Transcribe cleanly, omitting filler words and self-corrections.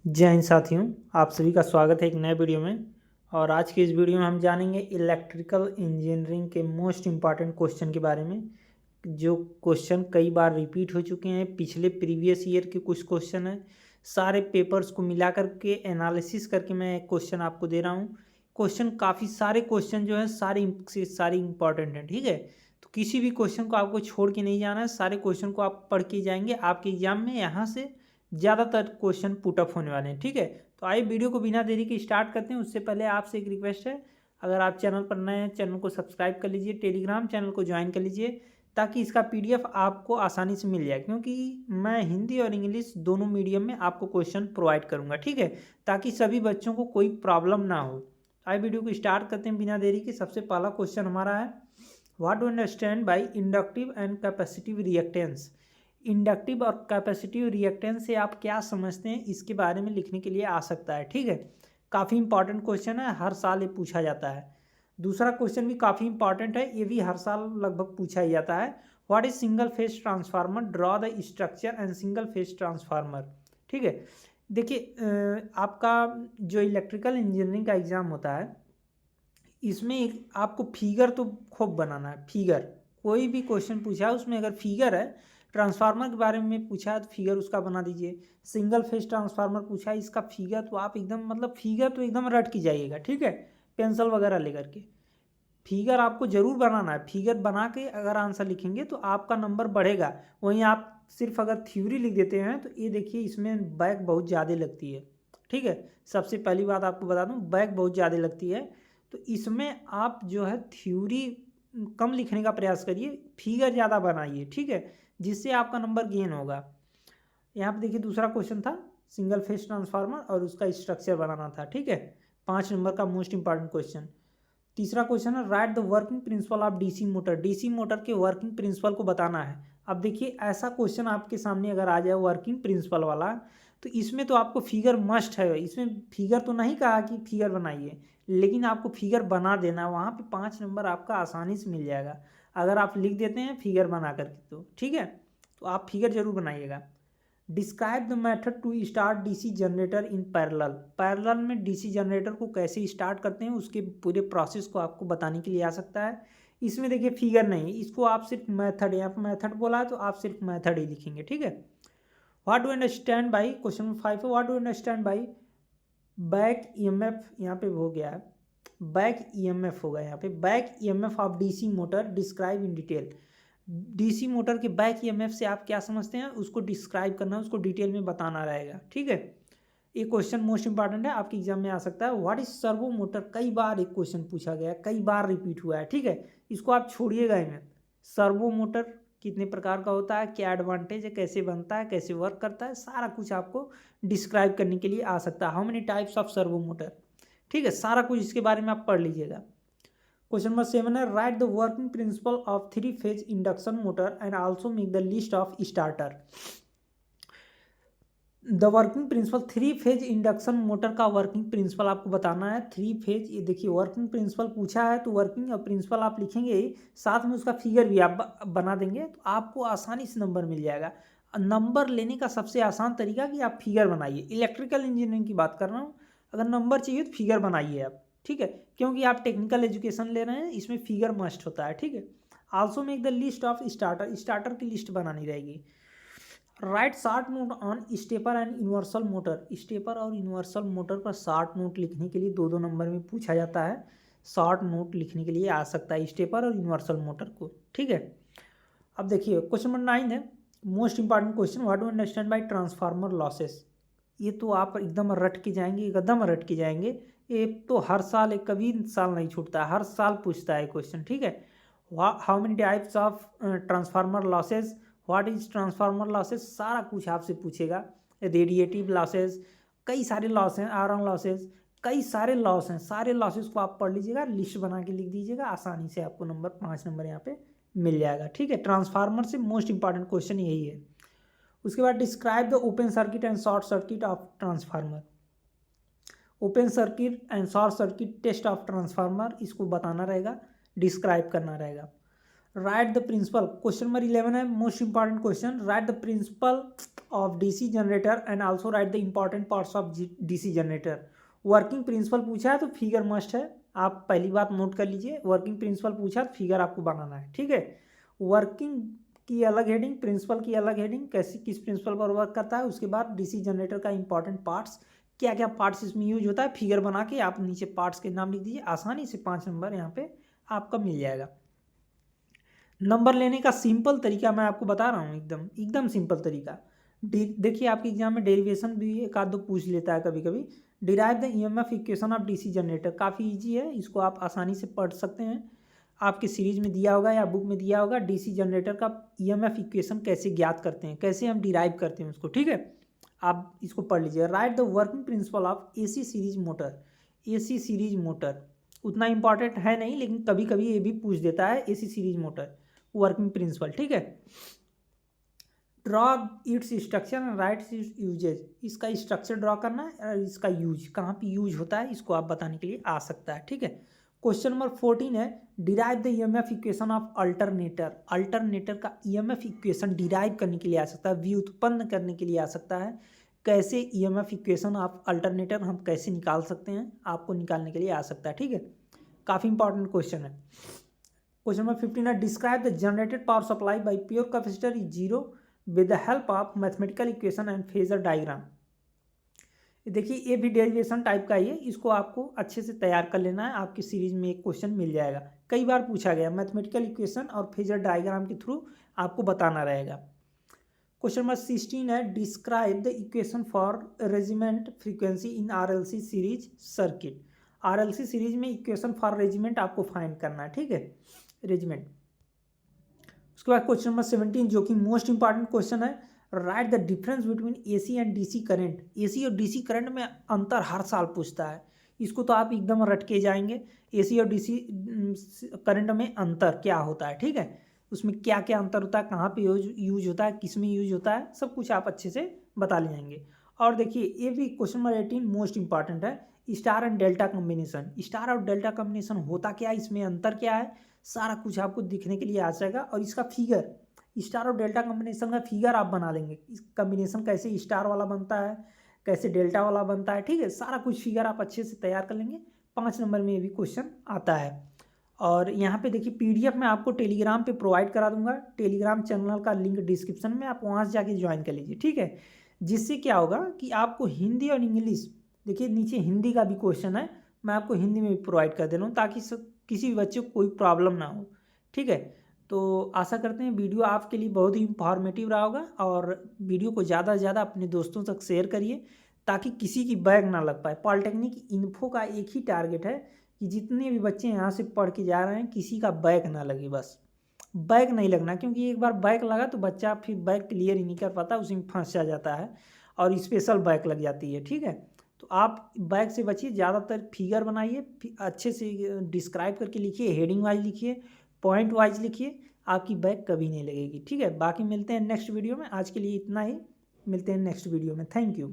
जय हिंद साथियों, आप सभी का स्वागत है एक नए वीडियो में। और आज की इस वीडियो में हम जानेंगे इलेक्ट्रिकल इंजीनियरिंग के मोस्ट इम्पॉर्टेंट क्वेश्चन के बारे में, जो क्वेश्चन कई बार रिपीट हो चुके हैं। पिछले प्रीवियस ईयर के कुछ क्वेश्चन हैं, सारे पेपर्स को मिला करके एनालिसिस करके मैं एक क्वेश्चन आपको दे रहा हूँ। क्वेश्चन काफ़ी सारे क्वेश्चन जो है सारे इंपॉर्टेंट हैं, ठीक है। तो किसी भी क्वेश्चन को आपको छोड़ के नहीं जाना है, सारे क्वेश्चन को आप पढ़ के जाएंगे। आपके एग्जाम में यहाँ से ज़्यादातर क्वेश्चन पुटअप होने वाले हैं, ठीक है। तो आइए वीडियो को बिना देरी के स्टार्ट करते हैं। उससे पहले आपसे एक रिक्वेस्ट है, अगर आप चैनल पर नए हैं चैनल को सब्सक्राइब कर लीजिए, टेलीग्राम चैनल को ज्वाइन कर लीजिए, ताकि इसका पीडीएफ आपको आसानी से मिल जाए। क्योंकि मैं हिंदी और इंग्लिश दोनों मीडियम में आपको क्वेश्चन प्रोवाइड करूँगा, ठीक है, ताकि सभी बच्चों को कोई प्रॉब्लम ना हो। आइए वीडियो को स्टार्ट करते हैं बिना देरी के। सबसे पहला क्वेश्चन हमारा है, what do understand by inductive and capacitive reactance. Inductive और कैपेसिटिव रिएक्टेंस से आप क्या समझते हैं, इसके बारे में लिखने के लिए आ सकता है, ठीक है। काफ़ी इंपॉर्टेंट क्वेश्चन है, हर साल ये पूछा जाता है। दूसरा क्वेश्चन भी काफ़ी इंपॉर्टेंट है, ये भी हर साल लगभग पूछा ही जाता है। What is single phase transformer, draw the structure and single phase transformer, ठीक है। देखिए, आपका जो इलेक्ट्रिकल इंजीनियरिंग का एग्ज़ाम होता है, इसमें एक आपको फिगर तो खूब बनाना है। फिगर कोई भी क्वेश्चन पूछा है उसमें अगर फिगर है, ट्रांसफार्मर के बारे में पूछा है तो फिगर उसका बना दीजिए। सिंगल फेज ट्रांसफार्मर पूछा है, इसका फिगर तो आप एकदम मतलब फिगर तो एकदम रट की जाइएगा, ठीक है, पेंसिल वगैरह लेकर के। फिगर आपको ज़रूर बनाना है। फिगर बना के अगर आंसर लिखेंगे तो आपका नंबर बढ़ेगा। वहीं आप सिर्फ अगर थ्योरी लिख देते हैं तो ये देखिए, इसमें बैक बहुत ज़्यादा लगती है, ठीक है। सबसे पहली बात आपको बता दूं, बैक बहुत ज़्यादा लगती है। तो इसमें आप जो है थ्योरी कम लिखने का प्रयास करिए, फिगर ज़्यादा बनाइए, ठीक है, जिससे आपका नंबर गेन होगा। यहाँ पे देखिए दूसरा क्वेश्चन था सिंगल फेज ट्रांसफार्मर और उसका स्ट्रक्चर बनाना था, ठीक है। 5 नंबर का मोस्ट इंपॉर्टेंट क्वेश्चन। तीसरा क्वेश्चन है, right the working principle of DC motor. DC motor के वर्किंग प्रिंसिपल को बताना है। अब देखिए, ऐसा क्वेश्चन आपके सामने अगर आ जाए वर्किंग प्रिंसिपल वाला, तो इसमें तो आपको फिगर मस्ट है। इसमें फिगर तो नहीं कहा कि फिगर बनाइए, लेकिन आपको फिगर बना देना। वहाँ पे 5 नंबर आपका आसानी से मिल जाएगा अगर आप लिख देते हैं फिगर बना करके, तो ठीक है। तो आप फिगर जरूर बनाइएगा। Describe the method to start DC generator in parallel. Parallel में डीसी जनरेटर को कैसे स्टार्ट करते हैं, उसके पूरे प्रोसेस को आपको बताने के लिए आ सकता है। इसमें देखिए फिगर नहीं है, इसको आप सिर्फ मेथड, यहाँ पर मेथड बोला है तो आप सिर्फ मेथड ही लिखेंगे, ठीक है। What do understand by, question number 5 है, what do understand by back EMF. यहाँ पे हो गया है बैक ईएमएफ, होगा यहाँ पे back EMF of DC motor, describe in detail. DC motor के बैक ईएमएफ से आप क्या समझते हैं, उसको डिस्क्राइब करना, उसको डिटेल में बताना रहेगा, ठीक है। ये क्वेश्चन मोस्ट इंपॉर्टेंट है, आपके एग्जाम में आ सकता है। व्हाट इज सर्वो मोटर, कई बार एक क्वेश्चन पूछा गया, कई बार रिपीट हुआ है, ठीक है। इसको आप छोड़िएगा ही मत। सर्वो मोटर कितने प्रकार का होता है, क्या एडवांटेज है, कैसे बनता है, कैसे वर्क करता है, सारा कुछ आपको डिस्क्राइब करने के लिए आ सकता है। How many types of servo motor, ठीक है, सारा कुछ इसके बारे में आप पढ़ लीजिएगा। क्वेश्चन नंबर 7 है, right the working principle of 3 phase induction motor and also make the list of starter. The working principle, 3 phase induction motor का वर्किंग प्रिंसिपल आपको बताना है। 3 फेज, ये देखिए वर्किंग प्रिंसिपल पूछा है तो वर्किंग और प्रिंसिपल आप लिखेंगे ही, साथ में उसका फिगर भी आप बना देंगे तो आपको आसानी से नंबर मिल जाएगा। नंबर लेने का सबसे आसान तरीका कि आप फिगर बनाइए। इलेक्ट्रिकल इंजीनियरिंग की बात कर रहा हूँ, अगर नंबर चाहिए तो फिगर बनाइए आप, ठीक है, क्योंकि आप टेक्निकल एजुकेशन ले रहे हैं, इसमें फिगर मस्ट होता है, ठीक है। Also make the list of starter, starter की लिस्ट बनानी रहेगी। Right short note on stepper and universal motor. Stepper और यूनिवर्सल मोटर पर शॉर्ट नोट लिखने के लिए 2-2 नंबर में पूछा जाता है। शॉर्ट नोट लिखने के लिए आ सकता है स्टेपर और यूनिवर्सल मोटर को, ठीक है। अब देखिए क्वेश्चन नंबर 9 है, most important question, what do understand by transformer losses. ये तो आप एकदम रट के जाएंगे, एकदम रट के जाएंगे। ये तो हर साल, एक कभी साल नहीं छूटता, हर साल पूछता है क्वेश्चन, ठीक है। How many types of transformer losses, what is transformer losses, सारा कुछ आपसे पूछेगा। रेडिएटिव लॉसेस, कई सारे लॉस हैं, आयरन लॉसेस, कई सारे लॉस हैं। सारे लॉसेस को आप पढ़ लीजिएगा, लिस्ट बना के लिख दीजिएगा, आसानी से आपको नंबर 5 नंबर यहाँ पे मिल जाएगा, ठीक है। ट्रांसफार्मर से मोस्ट इंपॉर्टेंट क्वेश्चन यही है। उसके बाद describe the open circuit and short circuit of transformer. Open circuit and short circuit test of transformer, इसको बताना रहेगा, डिस्क्राइब करना रहेगा। Write the principle, question number 11 है most important question, write the principle of DC generator and also write the important parts of DC generator. Working principle पूछा है तो figure must है, आप पहली बात नोट कर लीजिए, वर्किंग प्रिंसिपल पूछा तो फिगर आपको बनाना है, ठीक है। वर्किंग की अलग हेडिंग, प्रिंसिपल की अलग हेडिंग, कैसी किस प्रिंसिपल पर वर्क करता है, उसके बाद डीसी जनरेटर का इंपॉर्टेंट पार्ट्स, क्या क्या पार्ट्स इसमें यूज होता है, फिगर बना के आप नीचे पार्ट्स के नाम लिख दीजिए, आसानी से 5 नंबर यहाँ पे आपका मिल जाएगा। नंबर लेने का सिंपल तरीका मैं आपको बता रहा हूँ, एकदम एकदम सिंपल तरीका। देखिए आपके एग्जाम में डेरिवेशन भी एक आध दो पूछ लेता है कभी कभी। Derive the EMF equation of DC generator, काफ़ी इजी है, इसको आप आसानी से पढ़ सकते हैं, आपके सीरीज में दिया होगा या बुक में दिया होगा। डीसी जनरेटर का ईएमएफ इक्वेशन कैसे ज्ञात करते हैं, कैसे हम डिराइव करते हैं उसको, ठीक है, आप इसको पढ़ लीजिए। Right the working principle of AC series motor, AC series motor उतना इंपॉर्टेंट है नहीं, लेकिन कभी कभी ये भी पूछ देता है, AC series motor working principle, ठीक है। Draw its structure and write its uses, इसका स्ट्रक्चर ड्रॉ करना है और इसका यूज कहाँ पे यूज होता है इसको आप बताने के लिए आ सकता है, ठीक है। क्वेश्चन नंबर 14 है derive the EMF equation of alternator, alternator का ईएमएफ इक्वेशन डिराइव करने के लिए आ सकता है, व्युत्पन्न करने के लिए आ सकता है। कैसे ईएमएफ इक्वेशन ऑफ अल्टरनेटर हम कैसे निकाल सकते हैं, आपको निकालने के लिए आ सकता है, ठीक है, काफ़ी इंपॉर्टेंट क्वेश्चन है। क्वेश्चन नंबर 15 है describe the generated power supply bye pure capacitor is zero with the help of mathematical equation and phasor diagram. देखिए ये भी डेरिवेशन टाइप का ही है, इसको आपको अच्छे से तैयार कर लेना है, आपकी सीरीज में एक क्वेश्चन मिल जाएगा, कई बार पूछा गया, मैथमेटिकल इक्वेशन और फेजर डायग्राम के थ्रू आपको बताना रहेगा। क्वेश्चन नंबर 16 है describe the equation for regiment frequency in RLC series circuit. RLC series में इक्वेशन फॉर रेजिमेंट आपको फाइंड करना है, ठीक है, रेजिमेंट। उसके बाद क्वेश्चन नंबर 17 जो कि मोस्ट इंपॉर्टेंट क्वेश्चन है, right the difference between AC and DC current. AC और डीसी करंट में अंतर हर साल पूछता है, इसको तो आप एकदम रट के जाएंगे, एसी और डीसी करंट में अंतर क्या होता है, ठीक है, उसमें क्या क्या अंतर होता है, कहाँ पे यूज होता है, किस में यूज होता है, सब कुछ आप अच्छे से बता ले जाएंगे। और देखिए ये भी क्वेश्चन नंबर 18 मोस्ट इंपॉर्टेंट है, star and delta combination, star और डेल्टा कॉम्बिनेशन होता क्या है, इसमें अंतर क्या है, सारा कुछ आपको दिखने के लिए आ जाएगा। और इसका फिगर, स्टार और डेल्टा कॉम्बिनेशन का फिगर आप बना लेंगे, इस कॉम्बिनेशन कैसे स्टार वाला बनता है, कैसे डेल्टा वाला बनता है, ठीक है, सारा कुछ फिगर आप अच्छे से तैयार कर लेंगे। 5 नंबर में ये भी क्वेश्चन आता है। और यहाँ पे देखिए पीडीएफ मैं आपको टेलीग्राम पे प्रोवाइड करा दूंगा, टेलीग्राम चैनल का लिंक डिस्क्रिप्शन में, आप वहाँ से जाके ज्वाइन कर लीजिए, ठीक है, जिससे क्या होगा कि आपको हिंदी और इंग्लिश, देखिए नीचे हिंदी का भी क्वेश्चन है, मैं आपको हिंदी में भी प्रोवाइड कर दे रहा हूँ ताकि किसी भी बच्चे को कोई प्रॉब्लम ना हो, ठीक है। तो आशा करते हैं वीडियो आपके लिए बहुत ही इंफॉर्मेटिव रहा होगा, और वीडियो को ज़्यादा से ज़्यादा अपने दोस्तों तक शेयर करिए ताकि किसी की बैग ना लग पाए। पॉलिटेक्निक इन्फो का एक ही टारगेट है कि जितने भी बच्चे यहाँ से पढ़ के जा रहे हैं किसी का बैग ना लगे, बस बैग नहीं लगना, क्योंकि एक बार बैग लगा तो बच्चा फिर बैग क्लियर ही नहीं कर पाता, उसी में फंस जाता है और स्पेशल बैग लग जाती है, ठीक है। तो आप बैग से बचिए, ज़्यादातर फिगर बनाइए, अच्छे से डिस्क्राइब करके लिखिए, हेडिंग वाइज लिखिए, पॉइंट वाइज लिखिए, आपकी बैग कभी नहीं लगेगी, ठीक है। बाकी मिलते हैं नेक्स्ट वीडियो में, आज के लिए इतना ही, मिलते हैं नेक्स्ट वीडियो में, थैंक यू।